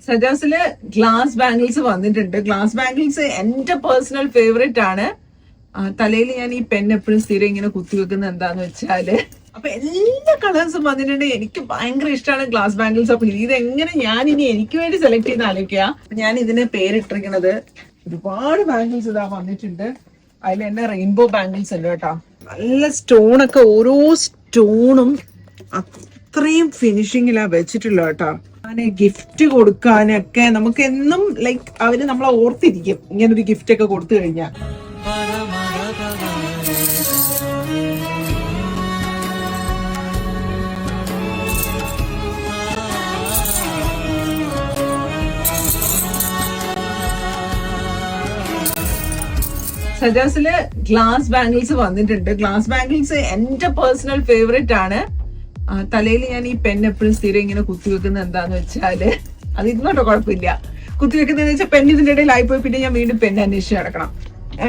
സജാസില് glass bangles വന്നിട്ടുണ്ട്. Glass bangles എന്റെ personal favourite ആണ്. തലയിൽ ഞാൻ ഈ പെൻ എപ്പോഴും സ്ഥിരം ഇങ്ങനെ കുത്തിവെക്കുന്നത് എന്താന്ന് വെച്ചാല് അപ്പൊ എല്ലാ കളേഴ്സും വന്നിട്ടുണ്ട്. എനിക്ക് ഭയങ്കര ഇഷ്ടമാണ് ഗ്ലാസ് ബാംഗിൾസ്. അപ്പൊ ഇതെങ്ങനെ ഞാൻ ഇനി എനിക്ക് വേണ്ടി സെലക്ട് ചെയ്യുന്ന ആലോചിക്കുക. ഞാൻ ഇതിന് പേരിട്ടിരിക്കുന്നത് ഒരുപാട് ബാംഗിൾസ് ഇതാ വന്നിട്ടുണ്ട്. അതിൽ തന്നെ റെയിൻബോ ബാംഗിൾസ് ഉണ്ട് കേട്ടോ. നല്ല സ്റ്റോണൊക്കെ, ഓരോ സ്റ്റോണും അത്രയും ഫിനിഷിങ്ങിലാ വെച്ചിട്ടുള്ള കേട്ടോ. അങ്ങനെ ഗിഫ്റ്റ് കൊടുക്കാനൊക്കെ നമുക്ക് എന്നും ലൈക്ക് അവര് നമ്മളെ ഓർത്തിരിക്കും ഇങ്ങനൊരു ഗിഫ്റ്റ് ഒക്കെ കൊടുത്തു കഴിഞ്ഞാൽ. സജാസില് ഗ്ലാസ് ബാംഗിൾസ് വന്നിട്ടുണ്ട്. ഗ്ലാസ് ബാംഗിൾസ് എന്റെ പേഴ്സണൽ ഫേവറേറ്റ് ആണ്. തലയിൽ ഞാൻ ഈ പെൻ എപ്പോഴും സ്ഥിരം ഇങ്ങനെ കുത്തിവെക്കുന്നത് എന്താന്ന് വെച്ചാല് അത് ഇന്നോട്ടോ കുഴപ്പമില്ല. കുത്തിവെക്കുന്നതെന്ന് വെച്ചാൽ പെൻ ഇതിന്റെ ഇടയിൽ ആയിപ്പോയി പിന്നെ ഞാൻ വീണ്ടും പെൻ അന്വേഷിച്ച് നടക്കണം.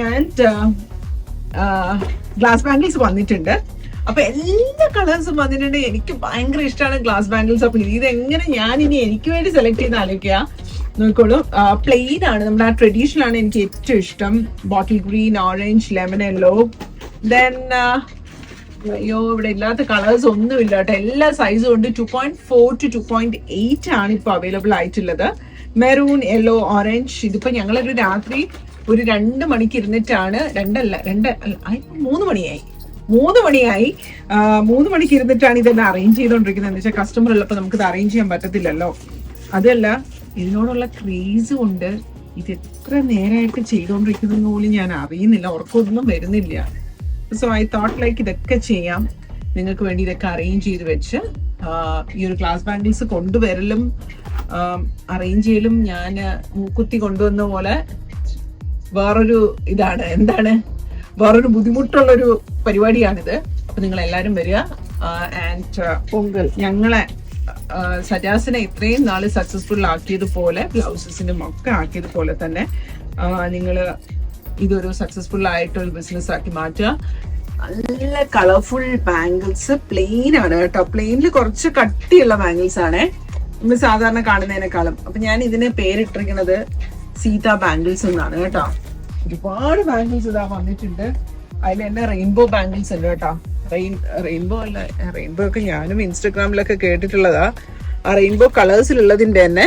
ആൻഡ് ഗ്ലാസ് ബാംഗിൾസ് വന്നിട്ടുണ്ട്. അപ്പൊ എല്ലാ കളേഴ്സും വന്നിട്ടുണ്ട്. എനിക്ക് ഭയങ്കര ഇഷ്ടമാണ് ഗ്ലാസ് ബാംഗിൾസ്. അപ്പൊ ഇതെങ്ങനെ ഞാൻ ഇനി എനിക്ക് വേണ്ടി സെലക്ട് ചെയ്യുന്ന ആലോചിക്കുക. നോക്കോളൂ, പ്ലെയിൻ ആണ്, നമ്മുടെ ആ ട്രഡീഷണൽ ആണ് എനിക്ക് ഏറ്റവും ഇഷ്ടം. Bottle green, orange, lemon yellow. Then അയ്യോ ഇവിടെ ഇല്ലാത്ത കളേഴ്സ് ഒന്നുമില്ല കേട്ടോ. എല്ലാ സൈസും ഉണ്ട്. 2.4 to 2.8 ആണ് ഇപ്പൊ അവൈലബിൾ ആയിട്ടുള്ളത്. Maroon, yellow, orange. ഇതിപ്പോ ഞങ്ങളൊരു രാത്രി ഒരു 2 മണിക്ക് ഇരുന്നിട്ടാണ്, 3 മണിയായി 3 മണിക്ക് ഇരുന്നിട്ടാണ് ഇതെല്ലാം അറേഞ്ച് ചെയ്തോണ്ടിരിക്കുന്നത്. എന്ന് വെച്ചാൽ കസ്റ്റമർ ഉള്ളപ്പോൾ നമുക്കിത് അറേഞ്ച് ചെയ്യാൻ പറ്റത്തില്ലല്ലോ. അതല്ല, ഇതിനോടുള്ള ക്രേസ് കൊണ്ട് ഇത് എത്ര നേരമായിട്ട് ചെയ്തോണ്ടിരിക്കുന്ന പോലും ഞാൻ അറിയുന്നില്ല, ഉറക്കമൊന്നും വരുന്നില്ല. സോ ഐ തോട്ട് ലൈക്ക് ഇതൊക്കെ ചെയ്യാം, നിങ്ങൾക്ക് വേണ്ടി ഇതൊക്കെ അറേഞ്ച് ചെയ്ത് വെച്ച് ഈ ഒരു ഗ്ലാസ് ബാംഗിൾസ് കൊണ്ടുവരലും അറേഞ്ച് ചെയ്യലും ഞാൻ മൂക്കുത്തി കൊണ്ടുവന്ന പോലെ വേറൊരു ഇതാണ്, വേറൊരു ബുദ്ധിമുട്ടുള്ളൊരു പരിപാടിയാണിത്. അപ്പൊ നിങ്ങൾ എല്ലാവരും വരിക. ആൻഡ് പൊങ്കൽ ഞങ്ങളെ സജാസിനെ ഇത്രയും നാള് സക്സസ്ഫുൾ ആക്കിയതുപോലെ, ബ്ലൗസസിനും ഒക്കെ ആക്കിയതുപോലെ തന്നെ നിങ്ങൾ ഇതൊരു സക്സസ്ഫുൾ ആയിട്ടൊരു ബിസിനസ് ആക്കി മാറ്റുക. നല്ല കളർഫുൾ ബാംഗിൾസ്. പ്ലെയിൻ ആണ് കേട്ടോ. പ്ലെയിനിൽ കുറച്ച് കട്ടിയുള്ള ബാംഗിൾസ് ആണ് നമ്മൾ സാധാരണ കാണുന്നതിനേക്കാളും. അപ്പൊ ഞാൻ ഇതിന് പേരിട്ടിരിക്കുന്നത് സീത ബാംഗിൾസ് എന്നാണ് കേട്ടോ. ഒരുപാട് ബാംഗിൾസ് ഇതാ വന്നിട്ടുണ്ട്. അതിൽ തന്നെ റെയിൻബോ ബാംഗിൾസ് ഉണ്ട് കേട്ടോ. റെയിൻബോ അല്ല, റെയിൻബോ ഒക്കെ ഞാനും ഇൻസ്റ്റഗ്രാമിലൊക്കെ കേട്ടിട്ടുള്ളതാ. ആ റെയിൻബോ കളേഴ്സിലുള്ളതിന്റെ തന്നെ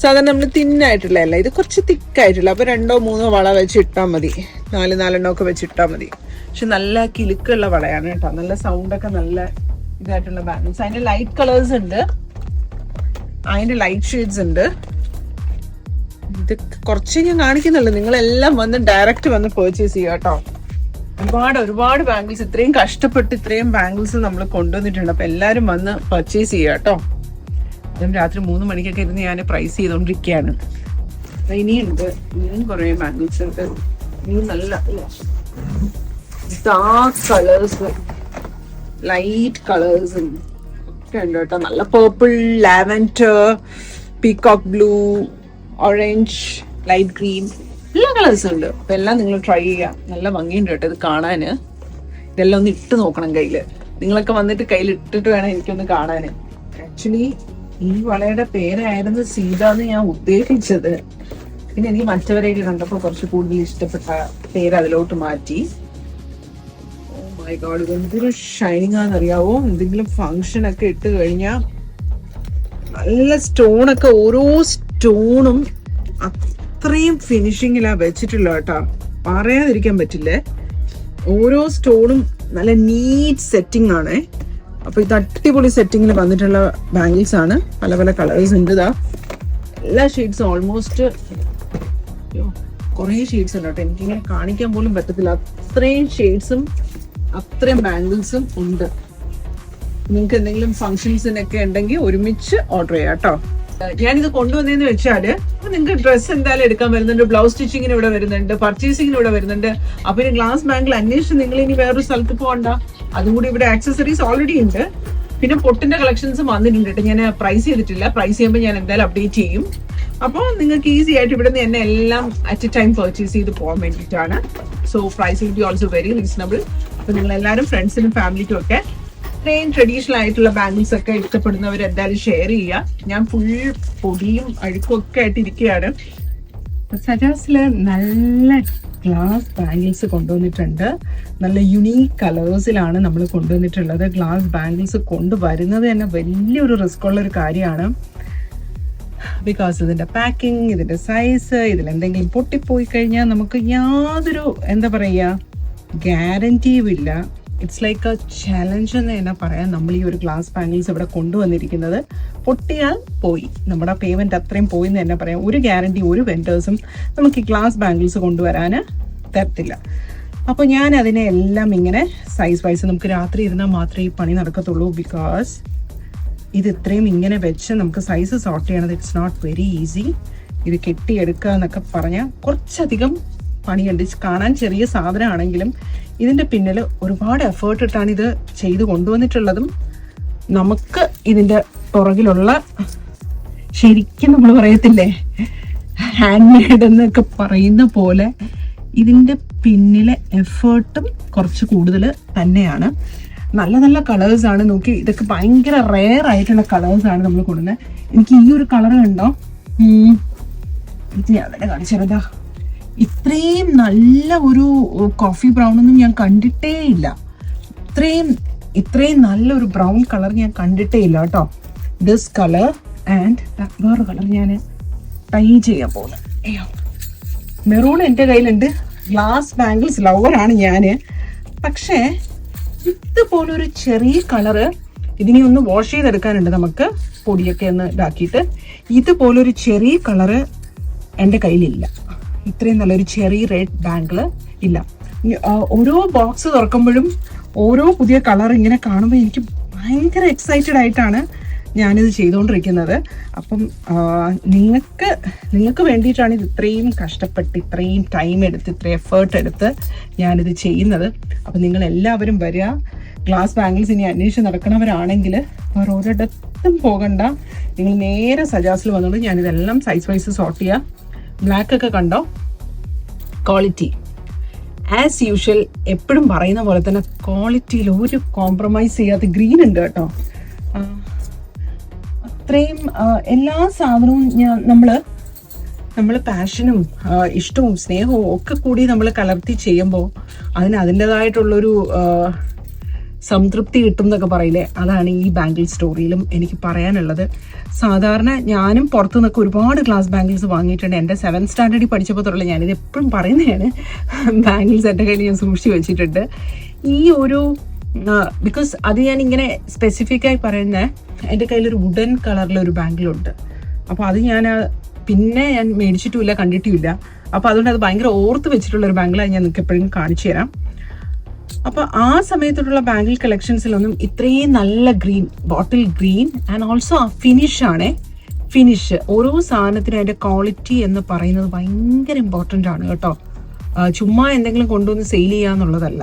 സാധാരണ നമ്മൾ തിന്നായിട്ടുള്ളതല്ല, ഇത് കുറച്ച് തിക്കായിട്ടുള്ള. അപ്പൊ 2-3 വള വെച്ച് ഇട്ടാൽ മതി, 4 ഒക്കെ വെച്ച് ഇട്ടാൽ മതി. പക്ഷെ നല്ല കിലുക്കുള്ള വളയാണ് കേട്ടോ. നല്ല സൗണ്ട് ഒക്കെ നല്ല ഇതായിട്ടുള്ള ബാംഗിൾസ്. അതിന്റെ ലൈറ്റ് കളേഴ്സ് ഉണ്ട്, അതിന്റെ ലൈറ്റ് ഷെയ്ഡ്സ് ഉണ്ട്. ഇത് കുറച്ച് ഞാൻ കാണിക്കുന്നുള്ളൂ. നിങ്ങളെല്ലാം വന്ന് ഡയറക്റ്റ് വന്ന് പർച്ചേസ് ചെയ്യുക കേട്ടോ. ഒരുപാട് ബാംഗിൾസ്, ഇത്രയും കഷ്ടപ്പെട്ട് ഇത്രയും ബാംഗിൾസ് നമ്മൾ കൊണ്ടുവന്നിട്ടുണ്ട്. അപ്പൊ എല്ലാരും വന്ന് പർച്ചേസ് ചെയ്യുക കേട്ടോ. അതും രാത്രി 3 മണിക്കൊക്കെ ഇരുന്ന് ഞാൻ പ്രൈസ് ചെയ്തോണ്ടിരിക്കുകയാണ്. ഇനിയുണ്ട്, ഇനിയും കുറെ ബാംഗിൾസ് ഉണ്ട്. ഇനിയും നല്ല ഡാർക്ക് കളേഴ്സ്, ലൈറ്റ് കളേഴ്സ് ഒക്കെ ഉണ്ട് കേട്ടോ. നല്ല purple, lavender, peacock blue, orange, light green, എല്ലാ കളേഴ്സും ഉണ്ട്. അപ്പൊ എല്ലാം നിങ്ങൾ ട്രൈ ചെയ്യുക. നല്ല ഭംഗിയുണ്ട് കേട്ടോ ഇത് കാണാന്. ഇതെല്ലാം ഒന്ന് ഇട്ട് നോക്കണം കയ്യില്. നിങ്ങളൊക്കെ വന്നിട്ട് കയ്യിൽ ഇട്ടിട്ട് വേണം എനിക്കൊന്ന് കാണാന്. ആക്ച്വലി ഈ വളയുടെ പേരായിരുന്നു സീത എന്ന് ഞാൻ ഉദ്ദേശിച്ചത്. പിന്നെ എനിക്ക് മറ്റവരെയൊക്കെ കണ്ടപ്പോൾ കുറച്ച് കൂടുതൽ ഇഷ്ടപ്പെട്ട പേര് അതിലോട്ട് മാറ്റി. ഓ മൈ ഗോഡ്, എന്തൊരു ഷൈനിങ് ആണെന്നറിയാവോ. എന്തെങ്കിലും ഫങ്ഷൻ ഒക്കെ ഇട്ട് കഴിഞ്ഞാൽ നല്ല സ്റ്റോണൊക്കെ, ഓരോ സ്റ്റോണും അത്രയും ഫിനിഷിങ്ങിലാ വെച്ചിട്ടുള്ള കേട്ടോ. പറയാതിരിക്കാൻ പറ്റില്ലേ. ഓരോ സ്റ്റോണും നല്ല നീറ്റ് സെറ്റിംഗ് ആണ്. അപ്പൊ ഇത് അടിപൊളി സെറ്റിങ്ങിൽ വന്നിട്ടുള്ള ബാംഗിൾസ് ആണ്. പല പല കളേഴ്സ് ഉണ്ട്. ഇതാ എല്ലാ ഷെയ്ഡ്സും ഓൾമോസ്റ്റ് കുറേ ഷെയ്ഡ്സ് ഉണ്ട് കേട്ടോ. എനിക്കിങ്ങനെ കാണിക്കാൻ പോലും പറ്റത്തില്ല, അത്രയും ഷെയ്ഡ്സും അത്രയും ബാംഗിൾസും ഉണ്ട്. നിങ്ങൾക്ക് എന്തെങ്കിലും ഫങ്ഷൻസിനൊക്കെ ഉണ്ടെങ്കിൽ ഒരുമിച്ച് ഓർഡർ ചെയ്യാം കേട്ടോ. ഞാനിത് കൊണ്ടുവന്നതെന്ന് വെച്ചാല് നിങ്ങൾക്ക് ഡ്രസ്സ് എന്തായാലും എടുക്കാൻ വരുന്നുണ്ട്, ബ്ലൗസ് സ്റ്റിച്ചിങ്ങിന് ഇവിടെ വരുന്നുണ്ട്, പർച്ചേസിങ്ങിന് ഇവിടെ വരുന്നുണ്ട്. അപ്പൊ ഇനി ഗ്ലാസ് ബാംഗിൾ അന്വേഷിച്ച് നിങ്ങൾ ഇനി വേറൊരു സ്ഥലത്ത് പോകണ്ട. അതും കൂടി ഇവിടെ ആക്സസറീസ് ഓൾറെഡി ഉണ്ട്. പിന്നെ പൊട്ടിന്റെ കളക്ഷൻസും വന്നിട്ടുണ്ട്. ഞാൻ പ്രൈസ് ചെയ്തിട്ടില്ല, പ്രൈസ് ചെയ്യുമ്പോൾ ഞാൻ എന്തായാലും അപ്ഡേറ്റ് ചെയ്യും. അപ്പോൾ നിങ്ങൾക്ക് ഈസി ആയിട്ട് ഇവിടെ നിന്ന് തന്നെ എല്ലാം അറ്റ് എ ടൈം പർച്ചേസ് ചെയ്ത് പോകാൻ വേണ്ടിയിട്ടാണ്. So price will be also very reasonable. അപ്പൊ നിങ്ങൾ എല്ലാവരും ഫ്രണ്ട്സിനും ഫാമിലിക്കും ഒക്കെ ഇത്രയും ട്രഡീഷണൽ ആയിട്ടുള്ള ബാംഗിൾസ് ഒക്കെ ഇഷ്ടപ്പെടുന്നവർ എന്തായാലും ഷെയർ ചെയ്യുക. ഞാൻ ഫുൾ പൊടിയും അഴുക്കും ഒക്കെ ആയിട്ട് ഇരിക്കുകയാണ്. സജാസില് നല്ല ഗ്ലാസ് ബാംഗിൾസ് കൊണ്ടുവന്നിട്ടുണ്ട്. നല്ല യുണീക്ക് കളേഴ്സിലാണ് നമ്മൾ കൊണ്ടുവന്നിട്ടുള്ളത്. ഗ്ലാസ് ബാംഗിൾസ് കൊണ്ടുവരുന്നത് തന്നെ വലിയൊരു റിസ്ക് ഉള്ള ഒരു കാര്യമാണ്. ബിക്കോസ് ഇതിന്റെ പാക്കിംഗ്, ഇതിന്റെ സൈസ്, ഇതിലെന്തെങ്കിലും പൊട്ടിപ്പോയി കഴിഞ്ഞാൽ നമുക്ക് യാതൊരു എന്താ പറയുക ഗ്യാരണ്ടിയും ഇല്ല. ഇറ്റ്സ് ലൈക്ക് എ ചലഞ്ച് എന്ന് തന്നെ പറയാം. നമ്മൾ ഈ ഒരു ഗ്ലാസ് ബാംഗിൾസ് ഇവിടെ കൊണ്ടുവന്നിരിക്കുന്നത്. പൊട്ടിയാൽ പോയി, നമ്മുടെ പേയ്മെന്റ് അത്രയും പോയി എന്ന് തന്നെ പറയാം. ഒരു ഗ്യാരണ്ടി ഒരു വെൻഡേഴ്സും നമുക്ക് ഈ ഗ്ലാസ് ബാംഗിൾസ് കൊണ്ടുവരാൻ തരത്തില്ല. അപ്പോൾ ഞാൻ അതിനെ എല്ലാം ഇങ്ങനെ സൈസ് വൈസ്, നമുക്ക് രാത്രി ഇരുന്നാൽ മാത്രമേ ഈ പണി നടക്കത്തുള്ളൂ. ബിക്കോസ് ഇത് ഇത്രയും ഇങ്ങനെ വെച്ച് നമുക്ക് സൈസ് സോർട്ട് ചെയ്യണത് ഇറ്റ്സ് നോട്ട് വെരി ഈസി. ഇത് കെട്ടിയെടുക്കുക എന്നൊക്കെ പറഞ്ഞാൽ കുറച്ചധികം പണിയുണ്ട്. കാണാൻ ചെറിയ സാധനമാണെങ്കിലും ഇതിൻ്റെ പിന്നിൽ ഒരുപാട് എഫേർട്ട് ഇട്ടാണ് ഇത് ചെയ്ത് കൊണ്ടുവന്നിട്ടുള്ളതും. നമുക്ക് ഇതിൻ്റെ പുറകിലുള്ള ശരിക്കും നമ്മൾ പറയത്തില്ലേ ഹാൻഡ് മെയ്ഡ് എന്നൊക്കെ പറയുന്ന പോലെ ഇതിൻ്റെ പിന്നിലെ എഫേർട്ടും കുറച്ച് കൂടുതൽ തന്നെയാണ്. നല്ല നല്ല കളേഴ്സാണ്. നോക്കി, ഇതൊക്കെ ഭയങ്കര റെയർ ആയിട്ടുള്ള കളേഴ്സാണ് നമ്മൾ കൊടുക്കുന്നത്. എനിക്ക് ഈ ഒരു കളർ കണ്ടോ, ഇത് ഞാൻ തന്നെ കാണിച്ചതാ. ഇത്രയും നല്ല ഒരു കോഫി ബ്രൗൺ ഒന്നും ഞാൻ കണ്ടിട്ടേ ഇല്ല. ഇത്രയും നല്ലൊരു ബ്രൗൺ കളർ ഞാൻ കണ്ടിട്ടേ ഇല്ല കേട്ടോ. ദിസ് കളർ ആൻഡ് വേറെ കളർ ഞാൻ ട്രൈ ചെയ്യാൻ പോകുന്നത്. അയ്യോ, മെറൂൺ എൻ്റെ കയ്യിലുണ്ട്. ഗ്ലാസ് ബാംഗിൾസ് ലവറാണ് ഞാൻ. പക്ഷേ ഇതുപോലൊരു ചെറിയ കളറ്, ഇതിനെ ഒന്ന് വാഷ് ചെയ്തെടുക്കാനുണ്ട് നമുക്ക്, പൊടിയൊക്കെ ഒന്ന് ഇതാക്കിയിട്ട്. ഇതുപോലൊരു ചെറിയ കളറ് എൻ്റെ കയ്യിലില്ല. ഇത്രയും നല്ലൊരു ചെറിയ റെഡ് ബാംഗിൾ ഇല്ല. ഓരോ ബോക്സ് തുറക്കുമ്പോഴും ഓരോ പുതിയ കളർ ഇങ്ങനെ കാണുമ്പോൾ എനിക്ക് ഭയങ്കര എക്സൈറ്റഡ് ആയിട്ടാണ് ഞാനിത് ചെയ്തുകൊണ്ടിരിക്കുന്നത്. അപ്പം നിങ്ങൾക്ക് വേണ്ടിയിട്ടാണ് ഇത് ഇത്രയും കഷ്ടപ്പെട്ട് ഇത്രയും ടൈം എടുത്ത് ഇത്രയും എഫേർട്ട് എടുത്ത് ഞാനിത് ചെയ്യുന്നത്. അപ്പം നിങ്ങൾ എല്ലാവരും വരിക. ഗ്ലാസ് ബാംഗിൾസ് ഇനി അന്വേഷിച്ച് നടക്കണവരാണെങ്കിൽ വേറെ ഒരിടത്തും പോകണ്ട, നിങ്ങൾ നേരെ സജാസിൽ വന്നോളൂ. ഞാനിതെല്ലാം സൈസ് വൈസ് സോർട്ട് ചെയ്യാം. ബ്ലാക്ക് ഒക്കെ കണ്ടോ, ക്വാളിറ്റി ആസ് യൂഷ്വൽ എപ്പോഴും പറയുന്ന പോലെ തന്നെ ക്വാളിറ്റിയിൽ ഒരു കോംപ്രമൈസ് ചെയ്യാത്ത ഗ്രീൻ ഉണ്ട് കേട്ടോ. അത്രയും എല്ലാ സാധനവും നമ്മൾ പാഷനും ഇഷ്ടവും സ്നേഹവും ഒക്കെ കൂടി നമ്മൾ കലർത്തി ചെയ്യുമ്പോൾ അതിന് അതിൻ്റെതായിട്ടുള്ളൊരു സംതൃപ്തി കിട്ടും എന്നൊക്കെ പറയില്ലേ, അതാണ് ഈ ബാംഗിൾ സ്റ്റോറിയിലും എനിക്ക് പറയാനുള്ളത്. സാധാരണ ഞാനും പുറത്തു നിന്നൊക്കെ ഒരുപാട് ഗ്ലാസ് ബാംഗിൾസ് വാങ്ങിയിട്ടുണ്ട്. എൻ്റെ 7th സ്റ്റാൻഡേർഡിൽ പഠിച്ചപ്പോൾ തൊട്ടുള്ള ഞാനിത് എപ്പോഴും പറയുന്നതാണ്. ബാംഗിൾസ് എൻ്റെ കയ്യിൽ ഞാൻ സൂക്ഷിച്ച് വെച്ചിട്ടുണ്ട്. ഈ ഒരു ബിക്കോസ് അത് ഞാൻ ഇങ്ങനെ സ്പെസിഫിക് ആയി പറയുന്നത്, എൻ്റെ കയ്യിലൊരു വുഡൻ കളറിലൊരു ബാംഗിളുണ്ട്. അപ്പോൾ അത് ഞാൻ മേടിച്ചിട്ടുമില്ല, കണ്ടിട്ടുമില്ല. അപ്പോൾ അതുകൊണ്ട് അത് ഭയങ്കര ഓർത്ത് വെച്ചിട്ടുള്ളൊരു ബാംഗിളാണ് ഞാൻ നിങ്ങൾക്ക് എപ്പോഴും കാണിച്ചു തരാം. അപ്പോൾ ആ സമയത്തുള്ള ബാംഗിൾ കളക്ഷൻസിലൊന്നും ഇത്രയും നല്ല green, bottle green and also ആ ഫിനിഷ് ഓരോ സാധനത്തിനും അതിൻ്റെ ക്വാളിറ്റി എന്ന് പറയുന്നത് ഭയങ്കര ഇമ്പോർട്ടൻ്റ് ആണ് കേട്ടോ. ചുമ്മാ എന്തെങ്കിലും കൊണ്ടുവന്ന് സെയിൽ ചെയ്യാന്നുള്ളതല്ല.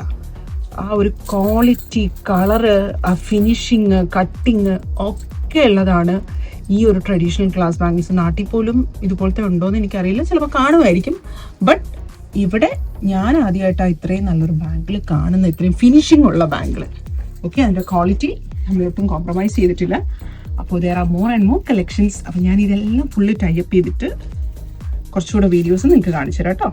ആ ഒരു ക്വാളിറ്റി, കളറ്, ആ ഫിനിഷിങ്, കട്ടിങ് ഒക്കെ ഉള്ളതാണ് ഈ ഒരു ട്രഡീഷണൽ ഗ്ലാസ് ബാംഗിൾസ്. നാട്ടിൽ പോലും ഇതുപോലത്തെ ഉണ്ടോയെന്ന് എനിക്കറിയില്ല, ചിലപ്പോൾ കാണുമായിരിക്കും. ബട്ട് ഇവിടെ ഞാൻ ആദ്യമായിട്ടാണ് ഇത്രയും നല്ലൊരു ബാംഗിൾ കാണുന്നത്, ഇത്രയും ഫിനിഷിംഗ് ഉള്ള ബാംഗിൾ. ഓക്കെ, അതിൻ്റെ ക്വാളിറ്റി നമ്മളൊട്ടും കോംപ്രമൈസ് ചെയ്തിട്ടില്ല. അപ്പോൾ there are more and more collections. അപ്പോൾ ഞാൻ ഇതെല്ലാം ഫുള്ള് ടൈപ്പ് ചെയ്തിട്ട് കുറച്ചുകൂടെ വീഡിയോസ് നിങ്ങൾക്ക് കാണിച്ചു തരാം കേട്ടോ.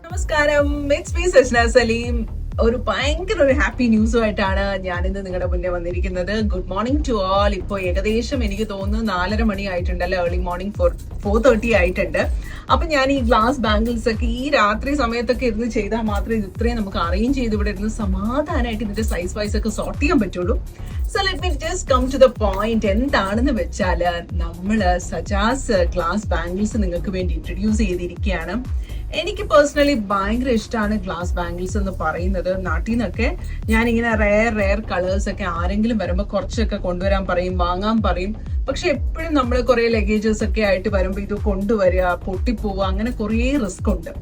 നമസ്കാരം, ഇറ്റ്സ് മീ സജ്ന സലീം. ഒരു ഭയങ്കര ഒരു ഹാപ്പി ന്യൂസുമായിട്ടാണ് ഞാനിന്ന് നിങ്ങളുടെ മുന്നേ വന്നിരിക്കുന്നത്. Good morning to all. ഇപ്പോൾ ഏകദേശം എനിക്ക് തോന്നുന്നു 4:30 മണി ആയിട്ടുണ്ടല്ലോ, ഏർലി മോർണിംഗ് 4:30 ആയിട്ടുണ്ട്. അപ്പൊ ഞാൻ ഈ ഗ്ലാസ് ബാംഗിൾസ് ഒക്കെ ഈ രാത്രി സമയത്തൊക്കെ ഇരുന്ന് ചെയ്താൽ മാത്രമേ ഇത് ഇത്രയും നമുക്ക് അറേഞ്ച് ചെയ്ത് ഇവിടെ ഇരുന്ന് സമാധാനമായിട്ട് ഇതിന്റെ സൈസ് വൈസ് ഒക്കെ സോർട്ട് ചെയ്യാൻ പറ്റുള്ളൂ. So let me just come to the point. എന്താണെന്ന് വെച്ചാല് നമ്മള് സജാസ് ഗ്ലാസ് ബാംഗിൾസ് നിങ്ങൾക്ക് വേണ്ടി ഇൻട്രൊഡ്യൂസ് ചെയ്തിരിക്കുകയാണ്. എനിക്ക് പേഴ്സണലി ഭയങ്കര ഇഷ്ടമാണ് ഗ്ലാസ് ബാംഗിൾസ് എന്ന് പറയുന്നത്. നാട്ടിൽ നിന്നൊക്കെ ഞാനിങ്ങനെ റെയർ കളേഴ്സ് ഒക്കെ ആരെങ്കിലും വരുമ്പോൾ കുറച്ചൊക്കെ കൊണ്ടുവരാൻ പറയും, വാങ്ങാൻ പറയും. പക്ഷെ എപ്പോഴും നമ്മൾ കുറെ ലഗേജസ് ഒക്കെ ആയിട്ട് വരുമ്പോൾ ഇത് കൊണ്ടുവരിക, പൊട്ടിപ്പോവുക, അങ്ങനെ കുറേ റിസ്ക് ഉണ്ട്.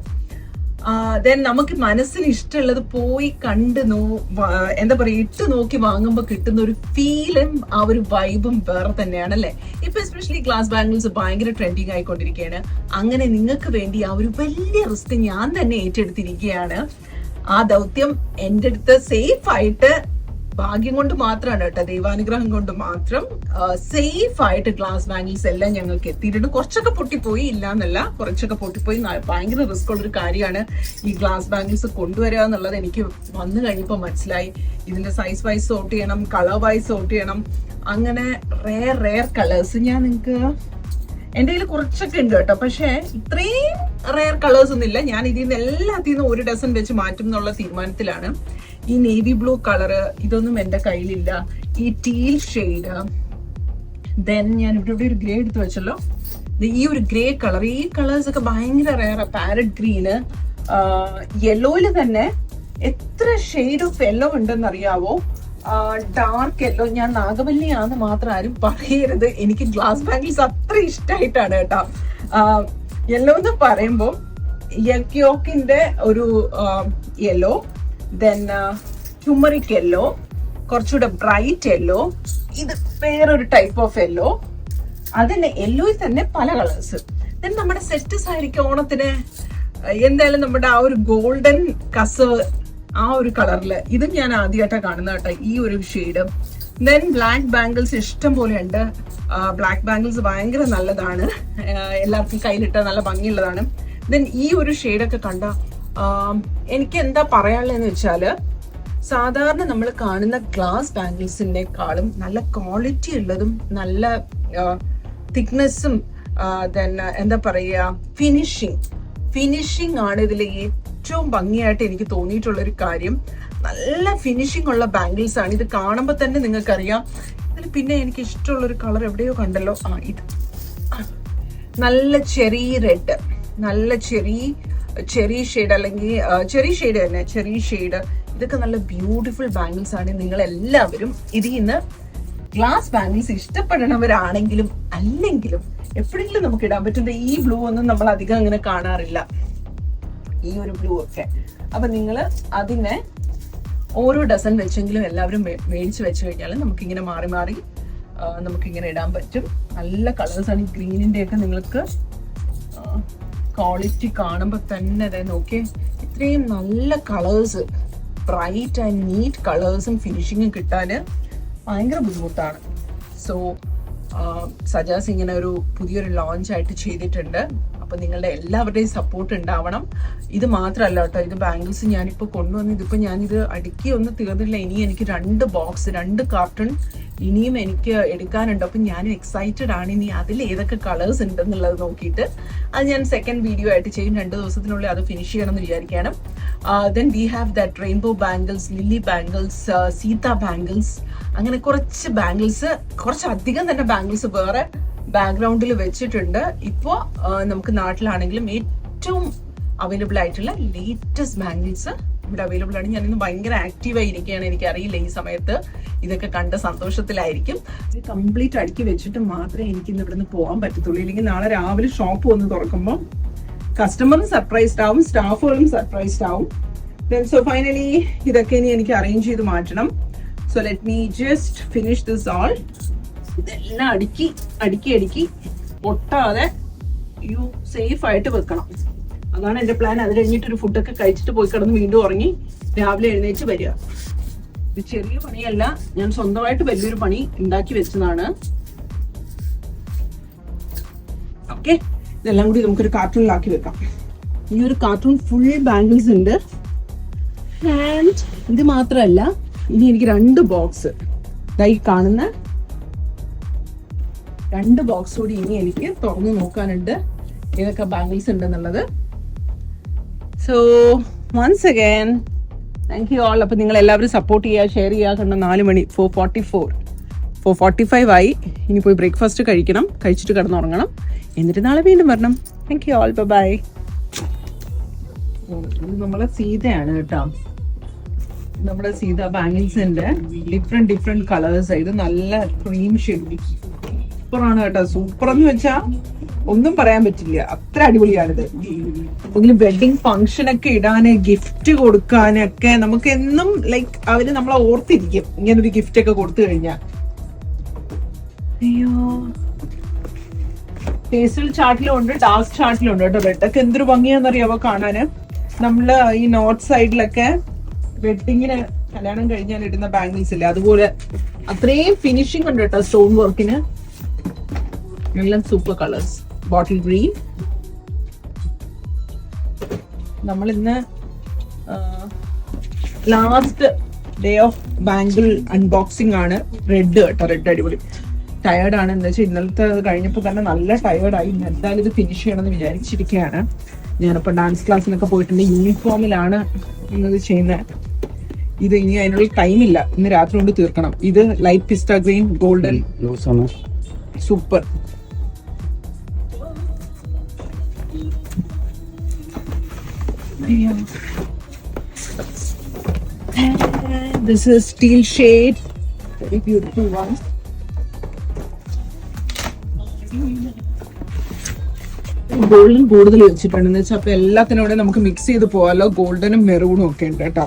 ദെൻ നമുക്ക് മനസ്സിന് ഇഷ്ടമുള്ളത് പോയി കണ്ട് എന്താ പറയുക, ഇട്ട് നോക്കി വാങ്ങുമ്പോൾ കിട്ടുന്ന ഒരു ഫീലും ആ ഒരു വൈബും വേറെ തന്നെയാണ് അല്ലേ. ഇപ്പൊ എസ്പെഷ്യലി ഗ്ലാസ് ബാംഗിൾസ് ഭയങ്കര ട്രെൻഡിങ് ആയിക്കൊണ്ടിരിക്കുകയാണ്. അങ്ങനെ നിങ്ങൾക്ക് വേണ്ടി ആ ഒരു വലിയ റിസ്ക് ഞാൻ തന്നെ ഏറ്റെടുത്തിരിക്കുകയാണ്. ആ ദൗത്യം എൻ്റെ അടുത്ത് സേഫ് ആയിട്ട് ഭാഗ്യം കൊണ്ട് മാത്രമാണ് കേട്ടോ, ദൈവാനുഗ്രഹം കൊണ്ട് മാത്രം സേഫ് ആയിട്ട് ഗ്ലാസ് ബാംഗിൾസ് എല്ലാം ഞങ്ങൾക്ക് എത്തിയിട്ടുണ്ട്. കുറച്ചൊക്കെ പൊട്ടിപ്പോയി, ഇല്ല എന്നല്ല, കുറച്ചൊക്കെ പൊട്ടിപ്പോയി. ഭയങ്കര റിസ്ക് ഉള്ളൊരു കാര്യമാണ് ഈ ഗ്ലാസ് ബാംഗിൾസ് കൊണ്ടുവരിക എന്നുള്ളത്. എനിക്ക് വന്നു കഴിഞ്ഞപ്പോൾ മനസ്സിലായി. ഇതിന്റെ സൈസ് വൈസ് സോർട്ട് ചെയ്യണം, കളർ വൈസ് സോർട്ട് ചെയ്യണം, അങ്ങനെ റെയർ കളേഴ്സ്. ഞാൻ നിങ്ങൾക്ക് എന്റെ കയ്യിൽ കുറച്ചൊക്കെ ഉണ്ട് കേട്ടോ, പക്ഷെ ഇത്രയും റെയർ കളേഴ്സ് ഒന്നും ഇല്ല. ഞാൻ ഇതിൽ നിന്ന് എല്ലാത്തിൽ നിന്നും 1 ഡസൻ വെച്ച് മാറ്റും എന്നുള്ള തീരുമാനത്തിലാണ്. ഈ നേവി ബ്ലൂ കളറ് ഇതൊന്നും എന്റെ കയ്യിലില്ല. ഈ ടീൽ ഷെയ്ഡ്, ദെൻ ഞാൻ ഇവിടെ ഒരു ഗ്രേ എടുത്ത് വെച്ചല്ലോ, ഈ ഒരു ഗ്രേ കളർ, ഈ കളേഴ്സ് ഒക്കെ ഭയങ്കര റെയർ. പാരറ്റ് ഗ്രീന്, യെല്ലോയില് തന്നെ എത്ര ഷെയ്ഡ് ഓഫ് യെല്ലോ ഉണ്ടെന്ന് അറിയാവോ? Dark yellow. ഞാൻ നാഗവല്ലിയാന്ന് മാത്രം ആരും പറയരുത്, എനിക്ക് ഗ്ലാസ് ബാംഗിൾസ് അത്ര ഇഷ്ടമായിട്ടാണ് കേട്ടോ. യെല്ലോ എന്ന് പറയുമ്പോൾ യോക്കിന്റെ ഒരു യെല്ലോ, ദെൻ ഹ്യൂമറിക് യെല്ലോ, കുറച്ചുകൂടെ ബ്രൈറ്റ് യെല്ലോ, ഇത് വേറൊരു ടൈപ്പ് ഓഫ് യെല്ലോ, അതിന്റെ യെല്ലോയിൽ തന്നെ പല കളേഴ്സ്. ദെൻ നമ്മുടെ സെറ്റ് സാരിക്ക് ഓണത്തിന് എന്തായാലും നമ്മുടെ ആ ഒരു ഗോൾഡൻ കസവ്, ആ ഒരു കളറില്, ഇതും ഞാൻ ആദ്യമായിട്ടാണ് കാണുന്നത് കേട്ടോ, ഈ ഒരു ഷെയ്ഡ്. ദെൻ ബ്ലാക്ക് ബാംഗിൾസ് ഇഷ്ടം പോലെ ഉണ്ട്. ബ്ലാക്ക് ബാംഗിൾസ് ഭയങ്കര നല്ലതാണ്, എല്ലാവർക്കും കയ്യിലിട്ട നല്ല ഭംഗിയുള്ളതാണ്. ദെൻ ഈ ഒരു ഷെയ്ഡൊക്കെ കണ്ട എനിക്ക് എന്താ പറയാനുള്ളതെന്ന് വെച്ചാല്, സാധാരണ നമ്മൾ കാണുന്ന ഗ്ലാസ് ബാംഗിൾസിനെക്കാളും നല്ല ക്വാളിറ്റി ഉള്ളതും നല്ല തിക്നെസ്സും ദെൻ എന്താ പറയുക ഫിനിഷിംഗ് ആണ് ഇതിൽ ഏറ്റവും ഭംഗിയായിട്ട് എനിക്ക് തോന്നിയിട്ടുള്ള ഒരു കാര്യം. നല്ല ഫിനിഷിംഗ് ഉള്ള ബാംഗിൾസ് ആണ്. ഇത് കാണുമ്പോൾ തന്നെ നിങ്ങൾക്കറിയാം. ഇതിൽ പിന്നെ എനിക്ക് ഇഷ്ടമുള്ളൊരു കളർ എവിടെയോ കണ്ടല്ലോ, ഇത് നല്ല ചെറി റെഡ്, നല്ല ചെറി ഷെയ്ഡ്, അല്ലെങ്കിൽ ചെറി ഷെയ്ഡ് തന്നെ, ചെറി ഷെയ്ഡ്. ഇതൊക്കെ നല്ല ബ്യൂട്ടിഫുൾ ബാംഗിൾസ് ആണ്. നിങ്ങൾ എല്ലാവരും ഇതിൽ നിന്ന് ഗ്ലാസ് ബാംഗിൾസ് ഇഷ്ടപ്പെടുന്നവരാണെങ്കിലും അല്ലെങ്കിലും എപ്പോഴെങ്കിലും നമുക്ക് ഇടാൻ പറ്റുന്ന ഈ ബ്ലൂ ഒന്നും നമ്മൾ അധികം അങ്ങനെ കാണാറില്ല, ഈ ഒരു ബ്ലൂ ഒക്കെ. അപ്പൊ നിങ്ങൾ അതിനെ ഓരോ ഡസൻ വെച്ചെങ്കിലും എല്ലാവരും മേടിച്ച് വെച്ച് കഴിഞ്ഞാൽ നമുക്കിങ്ങനെ മാറി മാറി നമുക്കിങ്ങനെ ഇടാൻ പറ്റും. നല്ല കളേഴ്സാണ്. ഈ ഗ്രീനിന്റെ ഒക്കെ നിങ്ങൾക്ക് ക്വാളിറ്റി കാണുമ്പോൾ തന്നെ അതെ നോക്കിയേ, ഇത്രയും നല്ല കളേഴ്സ്, ബ്രൈറ്റ് ആൻഡ് നീറ്റ് കളേഴ്സും ഫിനിഷിങ്ങും കിട്ടാൻ ഭയങ്കര ബുദ്ധിമുട്ടാണ്. സോ സജാസ് ഇങ്ങനെ ഒരു പുതിയൊരു ലോഞ്ച് ആയിട്ട് ചെയ്തിട്ടുണ്ട്. അപ്പൊ നിങ്ങളുടെ എല്ലാവരുടെയും സപ്പോർട്ട് ഉണ്ടാവണം. ഇത് മാത്രമല്ല കേട്ടോ, ഇത് ബാംഗിൾസ് ഞാനിപ്പോൾ കൊണ്ടുവന്ന് ഇതിപ്പോൾ ഞാനിത് അടുക്കി ഒന്നും തീർന്നില്ല. ഇനി എനിക്ക് 2 കാർട്ടൺ ഇനിയും എനിക്ക് എടുക്കാനുണ്ട്. അപ്പം ഞാനും എക്സൈറ്റഡ് ആണ് ഇനി അതിൽ ഏതൊക്കെ കളേഴ്സ് ഉണ്ടെന്നുള്ളത് നോക്കിയിട്ട് അത് ഞാൻ സെക്കൻഡ് വീഡിയോ ആയിട്ട് ചെയ്യും. 2 ദിവസത്തിനുള്ളിൽ അത് ഫിനിഷ് ചെയ്യണം എന്ന് വിചാരിക്കുകയാണ്. Then we have that rainbow bangles, lily bangles, Seetha bangles, അങ്ങനെ കുറച്ചധികം തന്നെ ബാംഗിൾസ് വേറെ ബാക്ക്ഗ്രൗണ്ടിൽ വെച്ചിട്ടുണ്ട്. ഇപ്പോൾ നമുക്ക് നാട്ടിലാണെങ്കിലും ഏറ്റവും അവൈലബിൾ ആയിട്ടുള്ള ലേറ്റസ്റ്റ് ബാംഗിൾസ് ഇവിടെ അവൈലബിൾ ആണ്. ഞാനിന്ന് ഭയങ്കര ആക്റ്റീവായി ഇരിക്കുകയാണ്. എനിക്കറിയില്ല ഈ സമയത്ത് ഇതൊക്കെ കണ്ട സന്തോഷത്തിലായിരിക്കും. ഇത് കംപ്ലീറ്റ് അടുക്കി വെച്ചിട്ട് മാത്രമേ എനിക്ക് ഇന്ന് ഇവിടുന്ന് പോകാൻ പറ്റത്തുള്ളൂ. ഇല്ലെങ്കിൽ നാളെ രാവിലെ ഷോപ്പ് വന്ന് തുറക്കുമ്പോൾ കസ്റ്റമറും സർപ്രൈസ്ഡ് ആവും, സ്റ്റാഫുകളും സർപ്രൈസ്ഡ് ആവും. സോ ഫൈനലി ഇതൊക്കെ ഇനി എനിക്ക് അറേഞ്ച് ചെയ്ത് മാറ്റണം. So let me just finish this all. ഇതെല്ലാം അടുക്കി ഒട്ടാതെ സേഫ് ആയിട്ട് വെക്കണം. അതാണ് എന്റെ പ്ലാൻ. അത് കഴിഞ്ഞിട്ടൊരു ഫുഡൊക്കെ കഴിച്ചിട്ട് പോയി കിടന്ന് വീണ്ടും ഉറങ്ങി രാവിലെ എഴുന്നേറ്റ് വരിക. ഇത് ചെറിയ പണിയല്ല, ഞാൻ സ്വന്തമായിട്ട് വലിയൊരു പണി ഉണ്ടാക്കി വെച്ചതാണ്. ഓക്കെ, ഇതെല്ലാം കൂടി നമുക്കൊരു കാർട്ടൂണിലാക്കി വെക്കാം. ഈ ഒരു കാർട്ടൂൺ ഫുൾ ബാംഗിൾസ് ഉണ്ട്. ആൻഡ് ഇത് മാത്രമല്ല, ഇനി എനിക്ക് 2 ബോക്സ് ഈ കാണുന്ന 2 ബോക്സ് കൂടി ഇനി എനിക്ക് തുറന്നു നോക്കാനുണ്ട് ഏതൊക്കെ ബാംഗിൾസ് ഉണ്ടെന്നുള്ളത്. So once again thank you all. അപ്പൊ നിങ്ങൾ എല്ലാവരും സപ്പോർട്ട് ചെയ്യുക, ഷെയർ ചെയ്യുക. കണ്ട 4 മണി 4:45 ആയി. ഇനി പോയി ബ്രേക്ക്ഫാസ്റ്റ് കഴിക്കണം, കഴിച്ചിട്ട് കിടന്നുറങ്ങണം, എന്നിട്ട് നാളെ വീണ്ടും വരണം. Thank you all, bye. ഇത് നമ്മളെ സീതയാണ് കേട്ടോ, നമ്മുടെ സീത ബാംഗിൾസിന്റെ ഡിഫറെന്റ് കളേഴ്സ്. ഇത് നല്ല ക്രീം ഷെയ്ഡ്, സൂപ്പറാണ് കേട്ടോ. സൂപ്പർ എന്ന് വെച്ചാ ഒന്നും പറയാൻ പറ്റില്ല, അത്ര അടിപൊളിയാണിത്. എന്തെങ്കിലും വെഡിങ് ഫംഗ്ഷനൊക്കെ ഇടാന്, ഗിഫ്റ്റ് കൊടുക്കാനൊക്കെ നമുക്ക് എന്നും ലൈക്ക് അവര് നമ്മളെ ഓർത്തിരിക്കും ഇങ്ങനൊരു ഗിഫ്റ്റ് ഒക്കെ കൊടുത്തു കഴിഞ്ഞാൽ. അയ്യോ, പേസ്റ്റൽ ചാർട്ടിലും ഉണ്ട്, ഡാർക്ക് ചാർട്ടിലും ഉണ്ട് കേട്ടോ. റെഡൊക്കെ എന്തൊരു ഭംഗിയാന്നറിയാവോ കാണാന്. നമ്മള് ഈ നോർത്ത് സൈഡിലൊക്കെ വെഡിങ്ങിന് കല്യാണം കഴിഞ്ഞാൽ ഇടുന്ന ബാംഗിൾസ് ഇല്ലേ, അതുപോലെ അത്രയും ഫിനിഷിംഗ് ഉണ്ട് കേട്ടോ സ്റ്റോൺ വർക്കിന്. എല്ലാം സൂപ്പർ കളേഴ്സ്. Bottle green. നമ്മൾ ഇന്ന് last day of bangle unboxing ആണ്. റെഡ് കേട്ടോ, റെഡ് അടിപൊളി. ടയേർഡാണ്. എന്താ വെച്ചാൽ ഇന്നലത്തെ കഴിഞ്ഞപ്പോൾ തന്നെ നല്ല ടയേർഡായി. ഇന്ന് എന്തായാലും ഇത് ഫിനിഷ് ചെയ്യണമെന്ന് വിചാരിച്ചിരിക്കുകയാണ്. ഞാനിപ്പോൾ ഡാൻസ് ക്ലാസ്സിനൊക്കെ പോയിട്ടുണ്ട്. യൂണിഫോമിലാണ് ഇന്നത് ചെയ്യുന്നത്. ഇത് ഇനി അതിനുള്ള ടൈമില്ല, ഇന്ന് രാത്രി കൊണ്ട് തീർക്കണം. ഇത് light pista green golden super. This is steel shade, very beautiful one. Golden കൂടുതൽ വെച്ചിട്ടുണ്ടെന്ന് വെച്ചാൽ അപ്പൊ എല്ലാത്തിനോടെ നമുക്ക് മിക്സ് ചെയ്ത് പോകാമല്ലോ. ഗോൾഡനും മെറൂണും ഒക്കെ ഉണ്ട് കേട്ടോ.